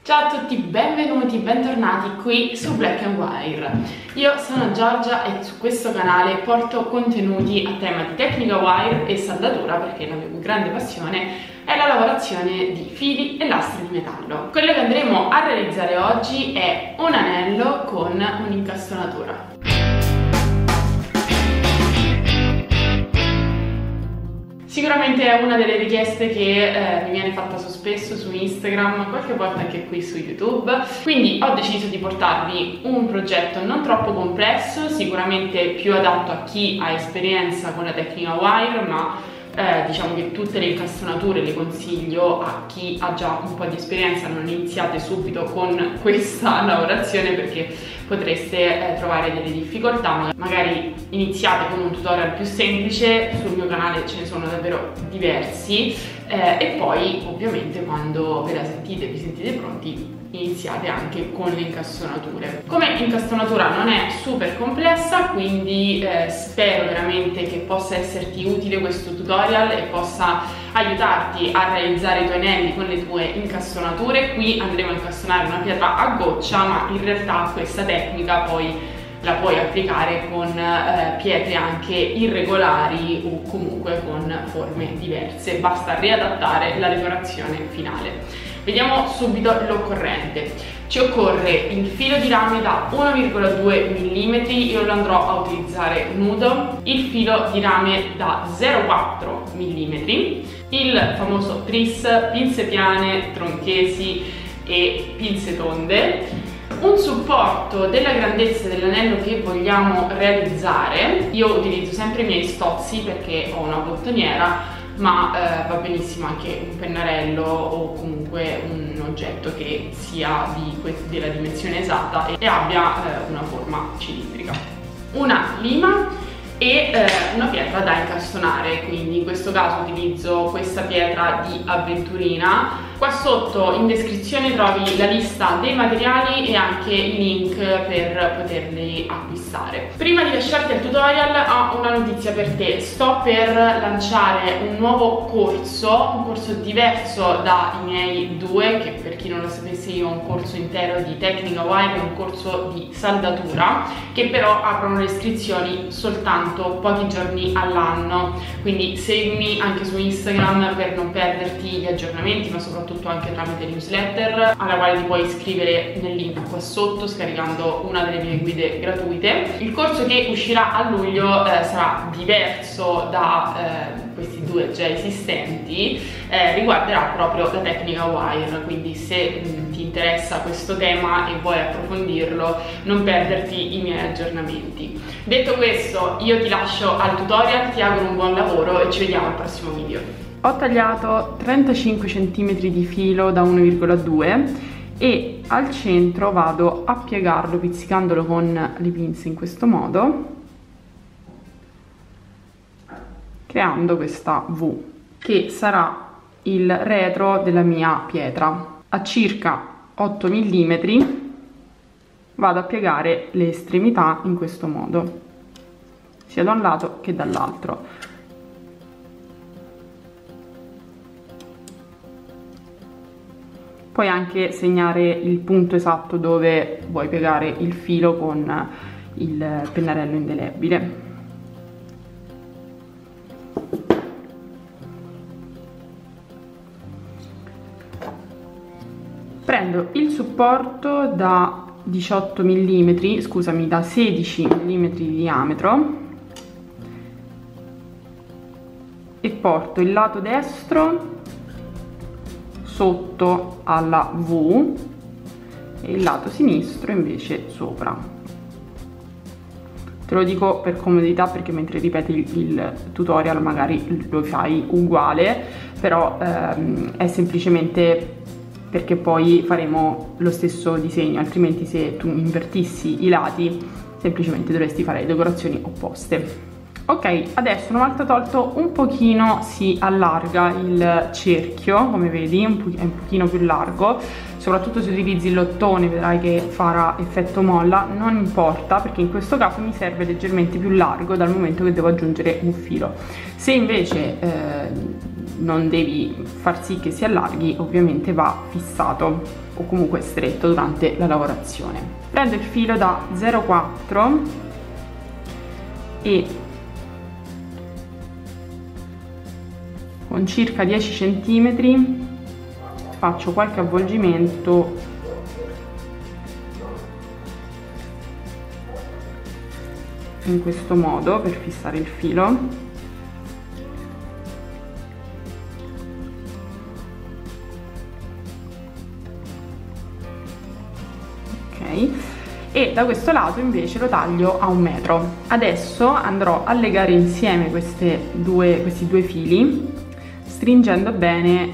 Ciao a tutti, benvenuti, bentornati qui su Black and Wire. Io sono Giorgia e su questo canale porto contenuti a tema di tecnica wire e saldatura, perché la mia più grande passione è la lavorazione di fili e lastre di metallo. Quello che andremo a realizzare oggi è un anello con un'incastonatura. Sicuramente è una delle richieste che mi viene fatta spesso su Instagram, qualche volta anche qui su YouTube, quindi ho deciso di portarvi un progetto non troppo complesso, sicuramente più adatto a chi ha esperienza con la tecnica wire, ma diciamo che tutte le incastonature le consiglio a chi ha già un po' di esperienza. Non iniziate subito con questa lavorazione perché potreste trovare delle difficoltà, magari iniziate con un tutorial più semplice, sul mio canale ce ne sono davvero diversi, e poi ovviamente quando ve la sentite, vi sentite pronti, iniziate anche con le incastonature. Come incastonatura non è super complessa, quindi spero veramente che possa esserti utile questo tutorial e possa aiutarti a realizzare i tuoi anelli con le tue incastonature. Qui andremo a incastonare una pietra a goccia, ma in realtà questa tecnica poi la puoi applicare con pietre anche irregolari o comunque con forme diverse, basta riadattare la decorazione finale. Vediamo subito l'occorrente. Ci occorre il filo di rame da 1,2 mm, io lo andrò a utilizzare nudo, il filo di rame da 0,4 mm, il famoso tris, pinze piane, tronchesi e pinze tonde, un supporto della grandezza dell'anello che vogliamo realizzare. Io utilizzo sempre i miei stozzi perché ho una bottoniera, ma va benissimo anche un pennarello o comunque un oggetto che sia della dimensione esatta e abbia una forma cilindrica. Una lima e una pietra da incastonare, quindi in questo caso utilizzo questa pietra di avventurina. Qua sotto in descrizione trovi la lista dei materiali e anche i link per poterli acquistare. Prima di lasciarti al tutorial ho una notizia per te: sto per lanciare un nuovo corso, un corso diverso dai miei due, che per chi non lo sapesse io ho un corso intero di tecnica wire e un corso di saldatura, che però aprono le iscrizioni soltanto pochi giorni all'anno, quindi seguimi anche su Instagram per non perderti gli aggiornamenti, ma soprattutto anche tramite newsletter, alla quale ti puoi iscrivere nel link qua sotto scaricando una delle mie guide gratuite. Il corso che uscirà a luglio sarà diverso da questi due già esistenti, riguarderà proprio la tecnica wire, quindi se ti interessa questo tema e vuoi approfondirlo, non perderti i miei aggiornamenti. Detto questo, io ti lascio al tutorial, ti auguro un buon lavoro e ci vediamo al prossimo video. Ho tagliato 35 cm di filo da 1,2 e al centro vado a piegarlo pizzicandolo con le pinze in questo modo, creando questa V che sarà il retro della mia pietra. A circa 8 mm vado a piegare le estremità in questo modo, sia da un lato che dall'altro. Puoi anche segnare il punto esatto dove vuoi piegare il filo con il pennarello indelebile. Prendo il supporto da 18 mm, scusami, da 16 mm di diametro e porto il lato destro sotto alla V e il lato sinistro invece sopra. Te lo dico per comodità perché mentre ripeti il tutorial magari lo fai uguale, però è semplicemente perché poi faremo lo stesso disegno, altrimenti se tu invertissi i lati semplicemente dovresti fare le decorazioni opposte. Ok, adesso una volta tolto un pochino si allarga il cerchio, come vedi è un pochino più largo, soprattutto se utilizzi il lottone vedrai che farà effetto molla, non importa perché in questo caso mi serve leggermente più largo dal momento che devo aggiungere un filo. Se invece non devi far sì che si allarghi, ovviamente va fissato. o comunque stretto durante la lavorazione. Prendo il filo da 0,4 e con circa 10 cm faccio qualche avvolgimento in questo modo per fissare il filo. Ok, e da questo lato invece lo taglio a 1 metro. Adesso andrò a legare insieme questi due fili, stringendo bene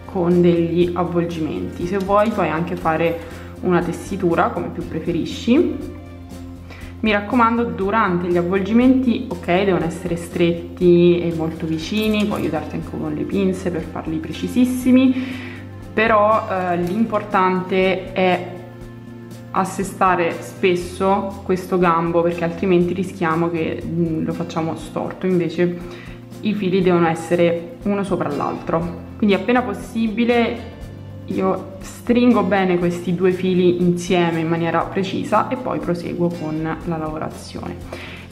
con degli avvolgimenti. Se vuoi puoi anche fare una tessitura come più preferisci. Mi raccomando, durante gli avvolgimenti, ok, devono essere stretti e molto vicini, puoi aiutarti anche con le pinze per farli precisissimi, però l'importante è assestare spesso questo gambo, perché altrimenti rischiamo che lo facciamo storto. Invece i fili devono essere uno sopra l'altro, quindi appena possibile io stringo bene questi due fili insieme in maniera precisa e poi proseguo con la lavorazione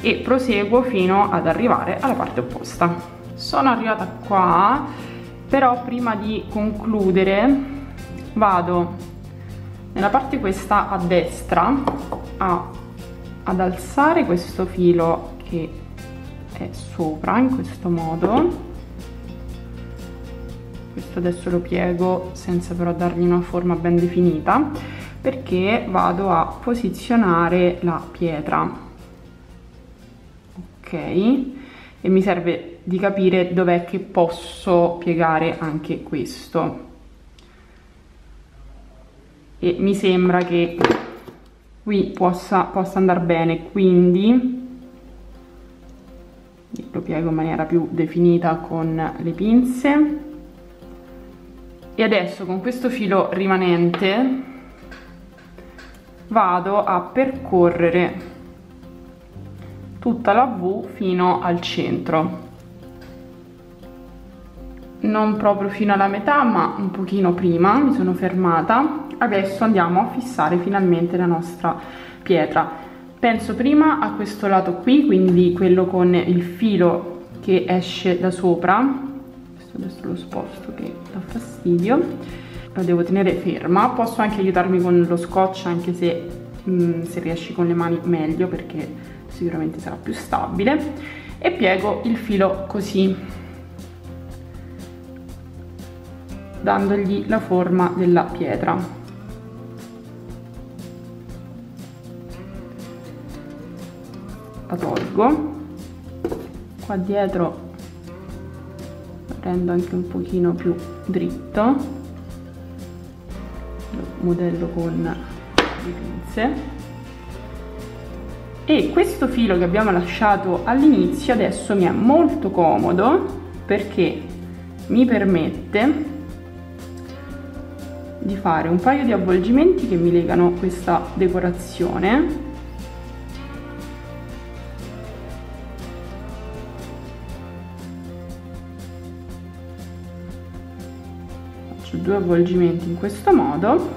e proseguo fino ad arrivare alla parte opposta. Sono arrivata qua, però prima di concludere vado nella parte questa a destra ad alzare questo filo che è sopra in questo modo. Questo adesso lo piego senza però dargli una forma ben definita, perché vado a posizionare la pietra, ok, e mi serve di capire dov'è che posso piegare anche questo, e mi sembra che qui possa andare bene, quindi lo piego in maniera più definita con le pinze. E adesso con questo filo rimanente vado a percorrere tutta la V fino al centro, non proprio fino alla metà ma un pochino prima. Mi sono fermata. Adesso andiamo a fissare finalmente la nostra pietra. Penso prima a questo lato qui, quindi quello con il filo che esce da sopra. Adesso lo sposto che dà fastidio, la devo tenere ferma. Posso anche aiutarmi con lo scotch, anche se riesci con le mani meglio, perché sicuramente sarà più stabile, e piego il filo così, dandogli la forma della pietra. La tolgo, qua dietro rendo anche un pochino più dritto, lo modello con le pinze, e questo filo che abbiamo lasciato all'inizio adesso mi è molto comodo perché mi permette di fare un paio di avvolgimenti che mi legano questa decorazione. Due avvolgimenti in questo modo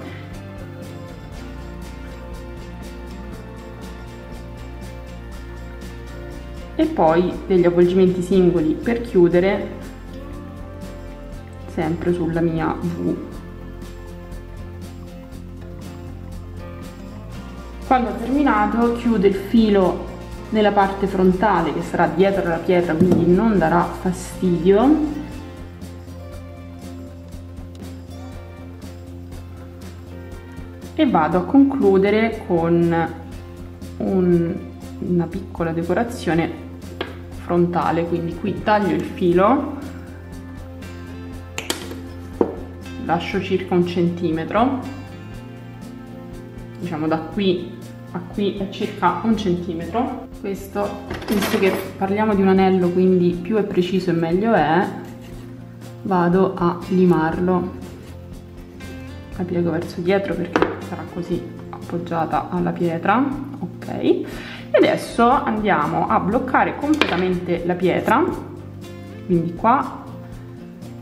e poi degli avvolgimenti singoli per chiudere sempre sulla mia V. Quando ho terminato chiudo il filo nella parte frontale che sarà dietro la pietra, quindi non darà fastidio, e vado a concludere con una piccola decorazione frontale. Quindi qui taglio il filo, lascio circa 1 centimetro, diciamo da qui a qui è circa 1 centimetro. Questo, visto che parliamo di un anello, quindi più è preciso e meglio è, vado a limarlo, la piego verso dietro perché sarà così appoggiata alla pietra, ok. E adesso andiamo a bloccare completamente la pietra, quindi qua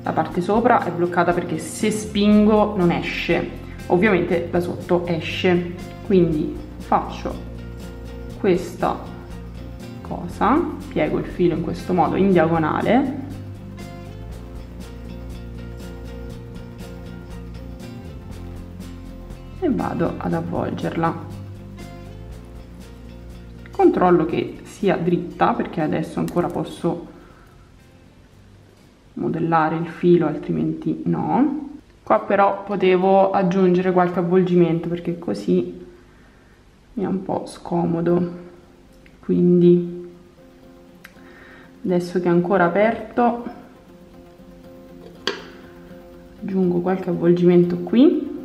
la parte sopra è bloccata perché se spingo non esce, ovviamente da sotto esce. Quindi faccio questa cosa, piego il filo in questo modo in diagonale e vado ad avvolgerla. Controllo che sia dritta, perché adesso ancora posso modellare il filo, altrimenti no. Qua però potevo aggiungere qualche avvolgimento, perché così mi è un po' scomodo, quindi adesso che è ancora aperto aggiungo qualche avvolgimento qui.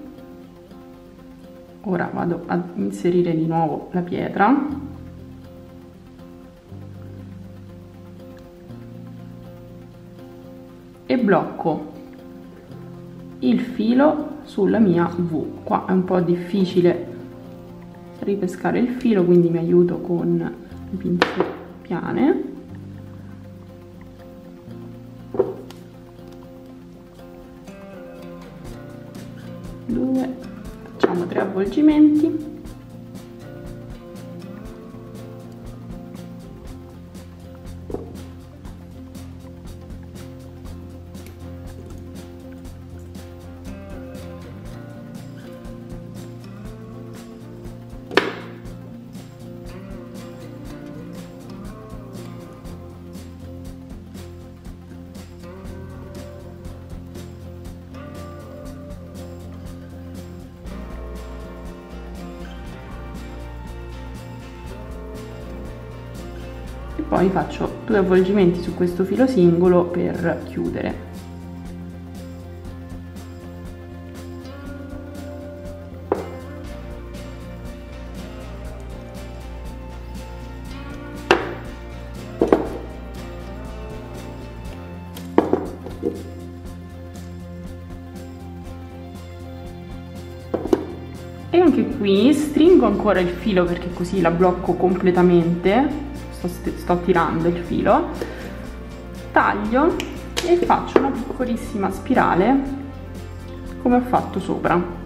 Ora vado ad inserire di nuovo la pietra e blocco il filo sulla mia V. Qua è un po' difficile ripescare il filo, quindi mi aiuto con le pinze piane. Due, facciamo 3 avvolgimenti. Poi faccio 2 avvolgimenti su questo filo singolo per chiudere. E anche qui stringo ancora il filo, perché così la blocco completamente. Sto tirando il filo, taglio e faccio una piccolissima spirale come ho fatto sopra.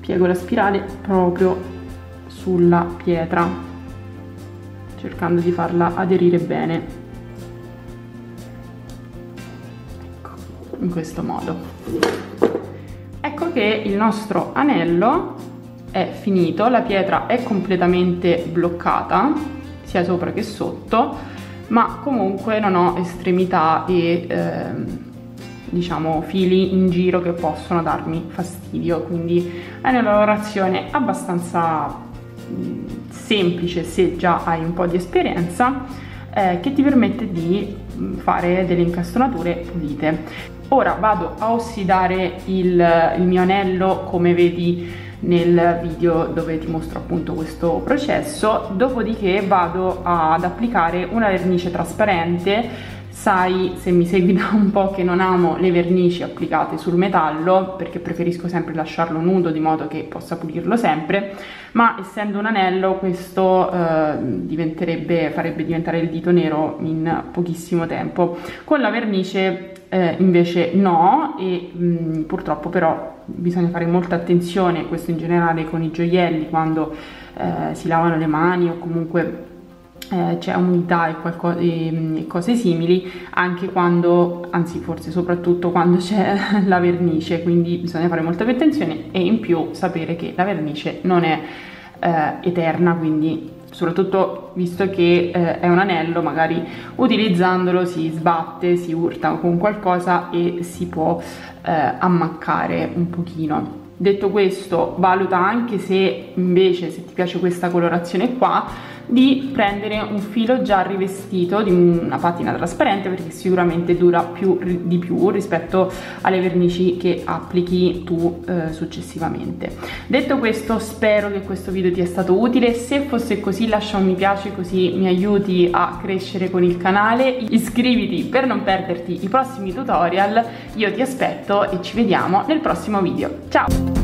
Piego la spirale proprio sulla pietra, cercando di farla aderire bene, ecco, in questo modo. Ecco che il nostro anello è finito, la pietra è completamente bloccata, sia sopra che sotto, ma comunque non ho estremità e diciamo fili in giro che possono darmi fastidio, quindi è una lavorazione abbastanza semplice se già hai un po' di esperienza, che ti permette di fare delle incastonature pulite. Ora vado a ossidare il mio anello, come vedi nel video dove ti mostro appunto questo processo, dopodiché vado ad applicare una vernice trasparente. Sai, se mi segui da un po', che non amo le vernici applicate sul metallo, perché preferisco sempre lasciarlo nudo di modo che possa pulirlo sempre, ma essendo un anello questo farebbe diventare il dito nero in pochissimo tempo. Con la vernice invece no, e purtroppo però bisogna fare molta attenzione, questo in generale con i gioielli, quando si lavano le mani o comunque c'è umidità e cose simili, anche quando, anzi forse soprattutto quando c'è la vernice, quindi bisogna fare molta più attenzione e in più sapere che la vernice non è eterna, quindi soprattutto visto che è un anello, magari utilizzandolo si sbatte, si urta con qualcosa e si può ammaccare un pochino. Detto questo, valuta anche se invece, se ti piace questa colorazione qua, di prendere un filo già rivestito di una patina trasparente, perché sicuramente dura di più rispetto alle vernici che applichi tu successivamente. Detto questo, spero che questo video ti sia stato utile. Se fosse così, lascia un mi piace così mi aiuti a crescere con il canale, iscriviti per non perderti i prossimi tutorial. Io ti aspetto e ci vediamo nel prossimo video. Ciao!